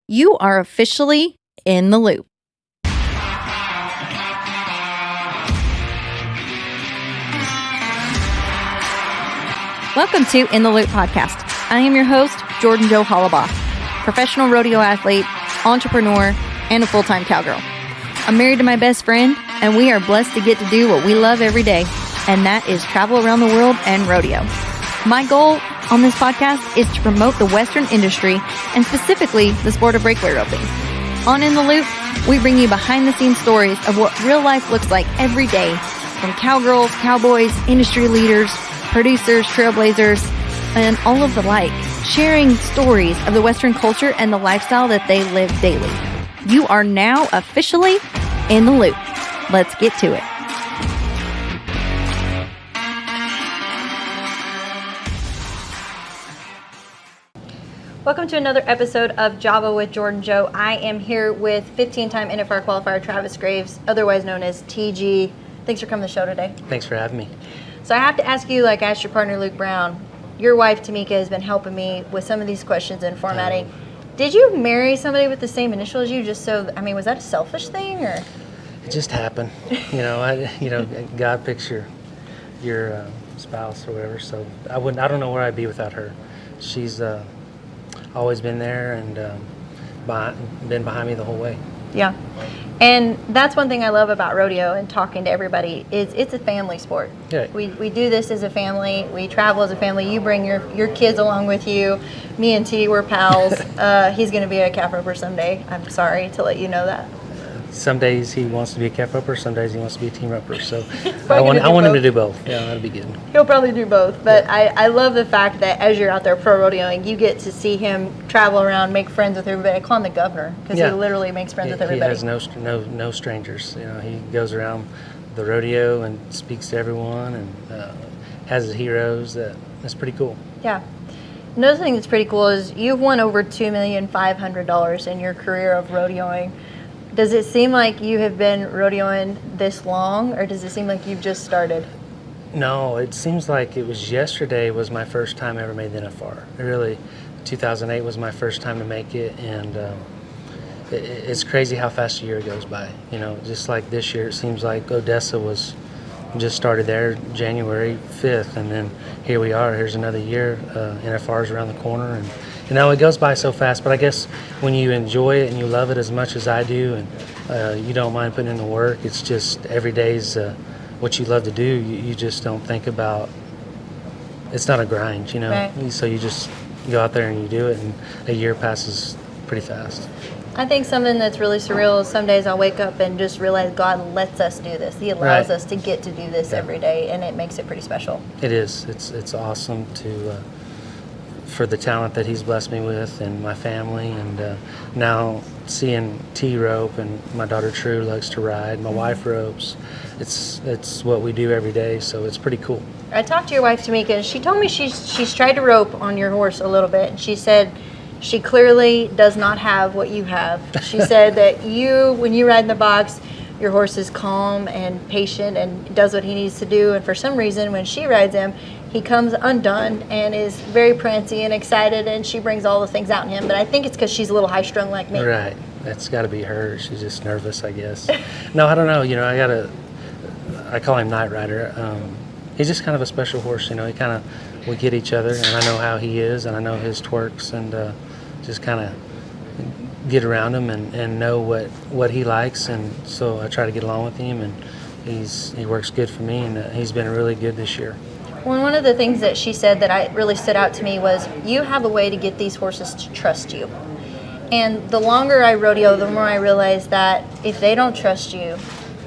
You are officially in the loop. Welcome to In the Loop podcast. I am your host, Jordan Jo Hollabaugh, professional rodeo athlete, entrepreneur, and a full-time cowgirl. I'm married to my best friend, and we are blessed to get to do what we love every day, and that is travel around the world and rodeo. My goal on this podcast is to promote the Western industry and specifically the sport of breakaway roping. On In the Loop, we bring you behind-the-scenes stories of what real life looks like every day from cowgirls, cowboys, industry leaders, producers, trailblazers, and all of the like, sharing stories of the Western culture and the lifestyle that they live daily. You are now officially in the loop. Let's get to it. Welcome to another episode of Java with Jordan Jo. I am here with 15-time NFR qualifier Travis Graves, otherwise known as TG. Thanks for coming to the show today. Thanks for having me. So I have to ask you, like I asked your partner Luke Brown, your wife Tamika has been helping me with some of these questions and formatting. Did you marry somebody with the same initial as you? Just so, I mean, was that a selfish thing, or? It just happened. God picks your spouse or whatever. So I don't know where I'd be without her. She's always been there and been behind me the whole way. Yeah. And that's one thing I love about rodeo and talking to everybody is it's a family sport. Yeah. We do this as a family. We travel as a family. You bring your kids along with you. Me and T, we're pals. He's going to be a calf roper someday. I'm sorry to let you know that. Some days he wants to be a calf roper, some days he wants to be a team roper. So I want him to do both. Yeah, that'd be good. He'll probably do both. But yeah. I love the fact that as you're out there pro rodeoing, you get to see him travel around, make friends with everybody. I call him the governor because he literally makes friends with everybody. He has no strangers. You know, he goes around the rodeo and speaks to everyone and has his heroes. That's pretty cool. Yeah. Another thing that's pretty cool is you've won over $2,500,000 in your career of rodeoing. Does it seem like you have been rodeoing this long, or does it seem like you've just started? No, it seems like it was yesterday was my first time I ever made the NFR. Really, 2008 was my first time to make it, and it's crazy how fast a year goes by. You know, just like this year, it seems like Odessa was just started there January 5th, and then here we are. Here's another year. NFR's around the corner, and you know, it goes by so fast, but I guess when you enjoy it and you love it as much as I do and you don't mind putting in the work, it's just every day's what you love to do. You just don't think about, it's not a grind, you know. Right. So you just go out there and you do it, and a year passes pretty fast. I think something that's really surreal is some days I'll wake up and just realize God lets us do this. He allows us to get to do this every day, and it makes it pretty special. It is. It's awesome for the talent that he's blessed me with and my family, and now seeing T rope, and my daughter True likes to ride, my wife ropes. It's what we do every day, so it's pretty cool. I talked to your wife Tamika, and she told me she's tried to rope on your horse a little bit, and she said she clearly does not have what you have. She said that when you ride in the box, your horse is calm and patient and does what he needs to do, and for some reason when she rides him, he comes undone and is very prancy and excited, and she brings all the things out in him. But I think it's because she's a little high-strung like me. Right. That's got to be her. She's just nervous, I guess. No, I don't know. You know, I call him Night Rider. He's just kind of a special horse. You know, we get each other, and I know how he is, and I know his twerks, and just kind of get around him and know what he likes. And so I try to get along with him, and he works good for me, and he's been really good this year. Well, one of the things that she said that really stood out to me was you have a way to get these horses to trust you. And the longer I rodeo, the more I realize that if they don't trust you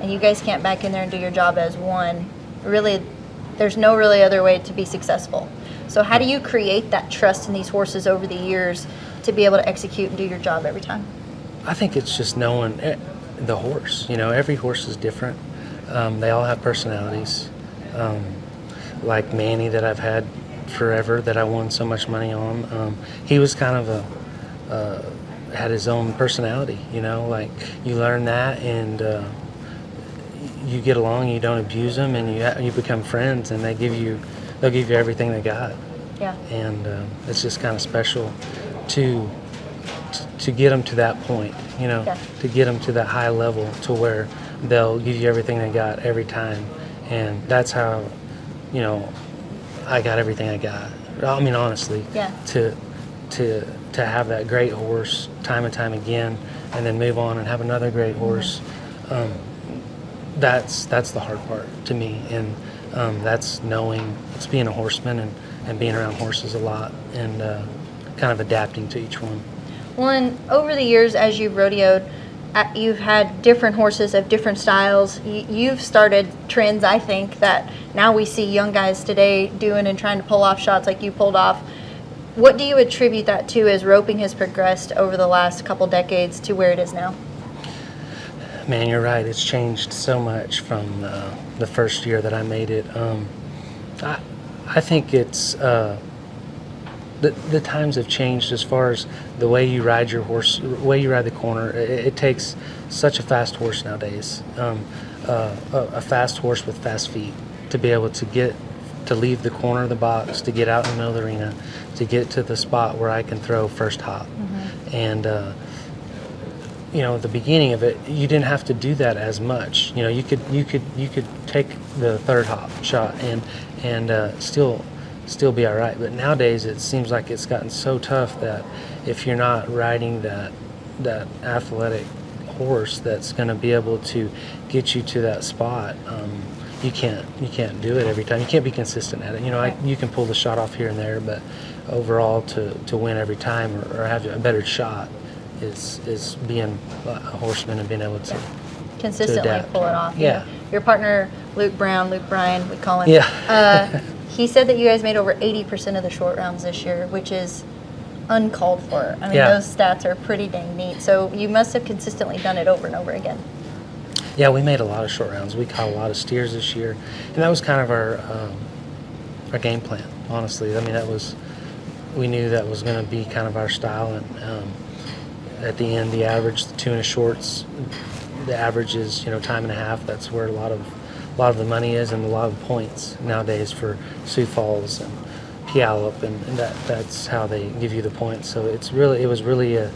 and you guys can't back in there and do your job as one, really, there's no really other way to be successful. So how do you create that trust in these horses over the years to be able to execute and do your job every time? I think it's just knowing the horse. You know, every horse is different. They all have personalities. Like Manny that I've had forever that I won so much money on. He was kind of had his own personality, you know, like you learn that, and you get along, you don't abuse them, and you become friends, and they'll give you everything they got. Yeah. And it's just kind of special to to get them to that point, Yeah. to get them to that high level to where they'll give you everything they got every time. And that's how, I got everything I got. I mean, honestly, Yeah. to have that great horse time and time again, and then move on and have another great horse. That's the hard part to me, and that's it's being a horseman and being around horses a lot, and kind of adapting to each one. Well, and over the years, as you've rodeoed, you've had different horses of different styles. You've started trends, I think, that now we see young guys today doing and trying to pull off shots like you pulled off. What do you attribute that to as roping has progressed over the last couple decades to where it is now? Man, you're right. It's changed so much from the first year that I made it. I think it's the times have changed as far as the way you ride your horse, the way you ride the corner. It takes such a fast horse nowadays, a fast horse with fast feet, to be able to leave the corner of the box, to get out in the middle of the arena, to get to the spot where I can throw first hop. And at the beginning of it, you didn't have to do that as much. You could take the third hop shot and still be all right. But nowadays, it seems like it's gotten so tough that if you're not riding that athletic horse that's going to be able to get you to that spot, you can't do it every time. You can't be consistent at it. You can pull the shot off here and there, but overall to win every time or have a better shot is being a horseman and being able to consistently adapt. Pull it off. Yeah. Your partner, Luke Bryan, we call him. Yeah. He said that you guys made over 80% of the short rounds this year, which is uncalled for. I mean, Yeah. those stats are pretty dang neat. So you must have consistently done it over and over again. Yeah, we made a lot of short rounds. We caught a lot of steers this year, and that was kind of our game plan. Honestly, I mean, we knew that was going to be kind of our style, and at the end, the average, the 2 and a shorts, the average is time and a half. That's where a lot of the money is, and a lot of the points nowadays for Sioux Falls and Puyallup, and that's how they give you the points. So it was really a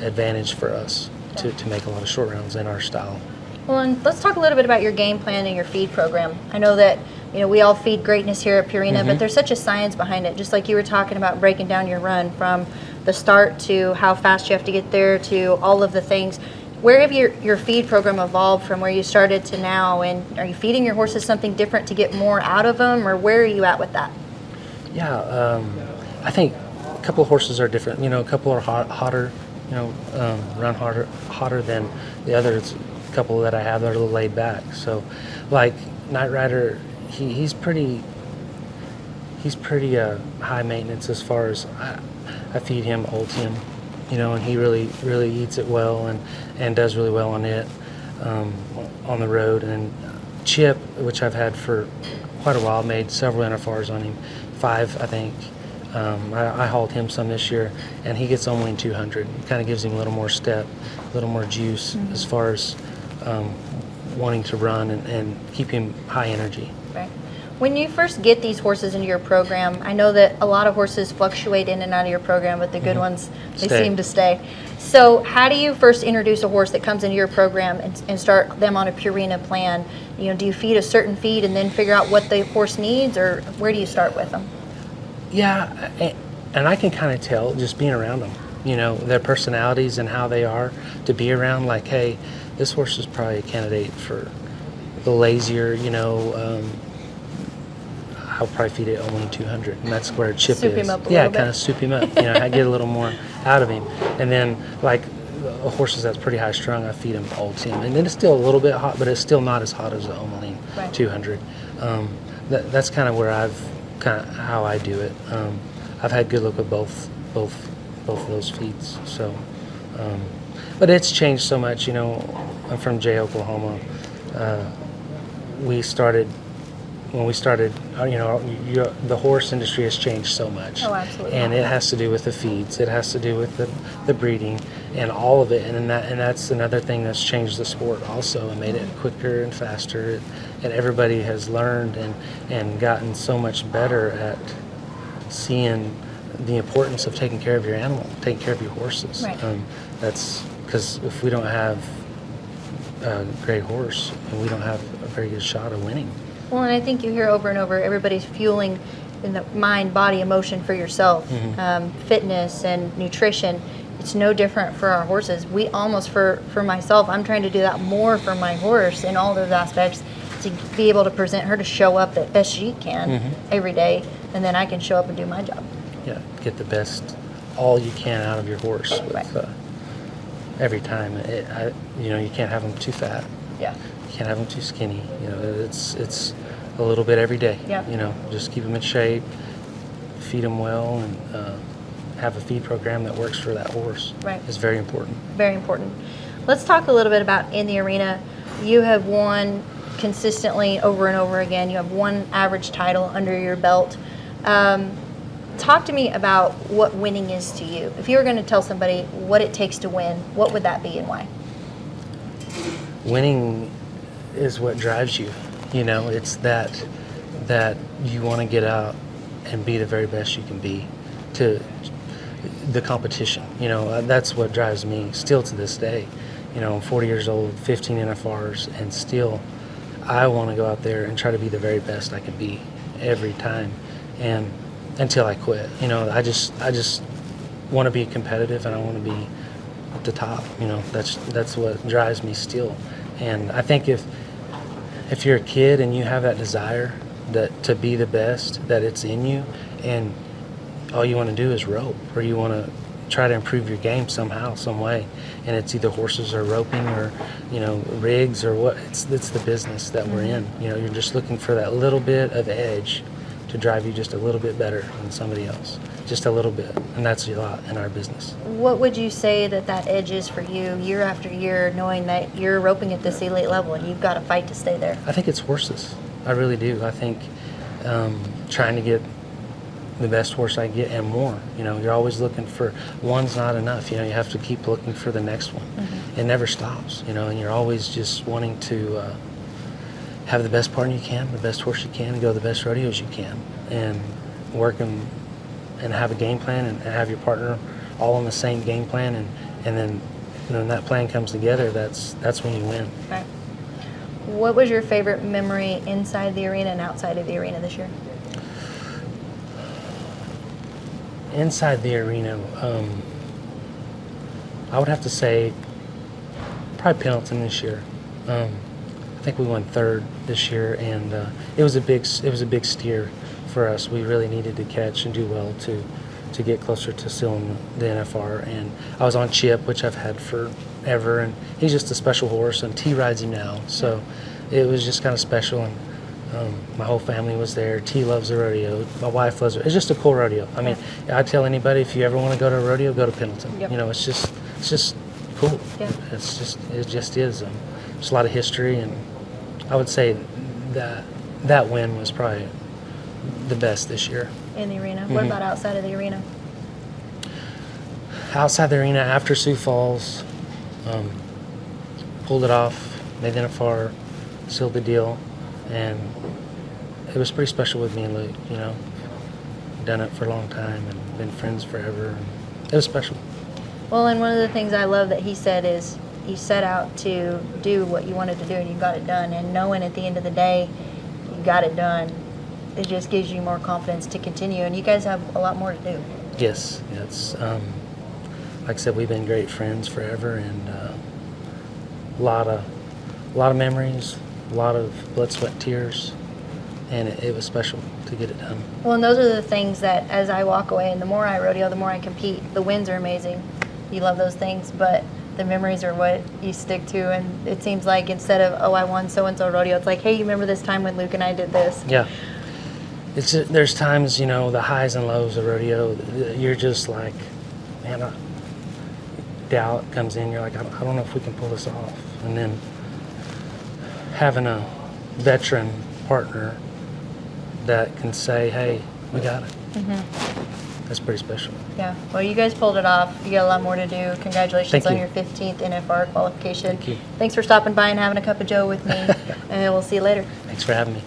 advantage for us to make a lot of short rounds in our style. Well, and let's talk a little bit about your game plan and your feed program. I know that we all feed greatness here at Purina, but there's such a science behind it. Just like you were talking about breaking down your run from the start to how fast you have to get there to all of the things. Where have your feed program evolved from where you started to now? And are you feeding your horses something different to get more out of them, or where are you at with that? Yeah, I think a couple of horses are different. A couple are hotter, run hotter than the others. A couple that I have that are a little laid back. So, like Night Rider, he's pretty high maintenance as far as I feed him Ultium, and he really eats it well and does really well on it on the road. And Chip, which I've had for quite a while, made several NFRs on him, 5 I think. I hauled him some this year, and he gets only 200. It kind of gives him a little more step, a little more juice as far as wanting to run and keep him high energy. Right. When you first get these horses into your program, I know that a lot of horses fluctuate in and out of your program, but the good ones, they seem to stay. So how do you first introduce a horse that comes into your program and start them on a Purina plan? Do you feed a certain feed and then figure out what the horse needs, or where do you start with them? Yeah, and I can kind of tell just being around them, their personalities and how they are to be around. Like, hey, this horse is probably a candidate for the lazier, I'll probably feed it only 200, and that's where Chip Soup is. him up a Yeah, little kind bit. of soup him up. I get a little more out of him. And then, like, horses that's pretty high strung, I feed them Ultium. And then it's still a little bit hot, but it's still not as hot as the Omaline 200. That's kind of where how I do it. I've had good luck with both of those feeds. So, but it's changed so much. I'm from Jay, Oklahoma. When we started, the horse industry has changed so much. Oh, absolutely. And it has to do with the feeds. It has to do with the breeding and all of it. And that's another thing that's changed the sport also and made it quicker and faster. And everybody has learned and gotten so much better at seeing the importance of taking care of your animal, taking care of your horses. Right. That's because if we don't have a great horse, and we don't have a very good shot of winning. Well, and I think you hear over and over, everybody's fueling in the mind, body, emotion for yourself, fitness and nutrition. It's no different for our horses. We almost, for myself, I'm trying to do that more for my horse in all those aspects, to be able to present her to show up the best she can every day, and then I can show up and do my job. Yeah, get the best, all you can out of your horse with, Right. Every time. You can't have them too fat. Yeah. You can't have them too skinny. It's a little bit every day. Yeah. Just keep them in shape, feed them well, and have a feed program that works for that horse. Right. It's very important. Very important. Let's talk a little bit about in the arena. You have won consistently over and over again. You have one average title under your belt. Talk to me about what winning is to you. If you were going to tell somebody what it takes to win, what would that be and why? Winning is what drives you. It's that you want to get out and be the very best you can be to the competition. That's what drives me still to this day. I'm 40 years old, 15 NFRs, and still I want to go out there and try to be the very best I can be every time, and until I quit. I just want to be competitive, and I want to be at the top. That's what drives me still. And I think if you're a kid and you have that desire to be the best, that it's in you, and all you want to do is rope, or you want to try to improve your game somehow, some way, and it's either horses or roping or rigs or what, it's the business that we're in. You're just looking for that little bit of edge to drive you just a little bit better than somebody else, just a little bit, and that's a lot in our business. What would you say that edge is for you year after year, knowing that you're roping at this elite level and you've got to fight to stay there? I think it's horses. I really do. I think trying to get the best horse I get and more. You're always looking for, one's not enough. You have to keep looking for the next one. It never stops. And you're always just wanting to have the best partner you can, the best horse you can, and go the best rodeos you can, and work them and have a game plan and have your partner all on the same game plan, and then when that plan comes together, that's when you win. Right. What was your favorite memory inside the arena and outside of the arena this year? Inside the arena, I would have to say probably Pendleton this year. I think we won third this year, and it was a big steer for us. We really needed to catch and do well to get closer to sealing the NFR. And I was on Chip, which I've had forever, and he's just a special horse, and T rides him now, so it was just kind of special. And my whole family was there. T loves the rodeo. My wife loves it. It's just a cool rodeo. I mean, I tell anybody, if you ever want to go to a rodeo, go to Pendleton. Yep. It's just cool. Yeah. It just is. There's a lot of history, and I would say that win was probably the best this year. In the arena. What about outside of the arena? Outside the arena, after Sioux Falls, pulled it off, made the NFR, sealed the deal, and it was pretty special with me and Luke. Done it for a long time and been friends forever. And it was special. Well, and one of the things I love that he said is you set out to do what you wanted to do and you got it done. And knowing at the end of the day you got it done, it just gives you more confidence to continue. And you guys have a lot more to do. Yes, it's like I said, we've been great friends forever, and a lot of memories, a lot of blood, sweat, tears, and it was special to get it done. Well, and those are the things that as I walk away, and the more I rodeo, the more I compete. The wins are amazing. You love those things, but the memories are what you stick to. And it seems like instead of, oh, I won so-and-so rodeo, it's like, hey, you remember this time when Luke and I did this? Yeah. There's times, the highs and lows of rodeo, you're just like, man, doubt comes in. You're like, I don't know if we can pull this off. And then having a veteran partner that can say, hey, we got it. That's pretty special. Yeah. Well, you guys pulled it off. You got a lot more to do. Congratulations Thank on you. your 15th NFR qualification. Thank you. Thanks for stopping by and having a cup of Joe with me. And we'll see you later. Thanks for having me.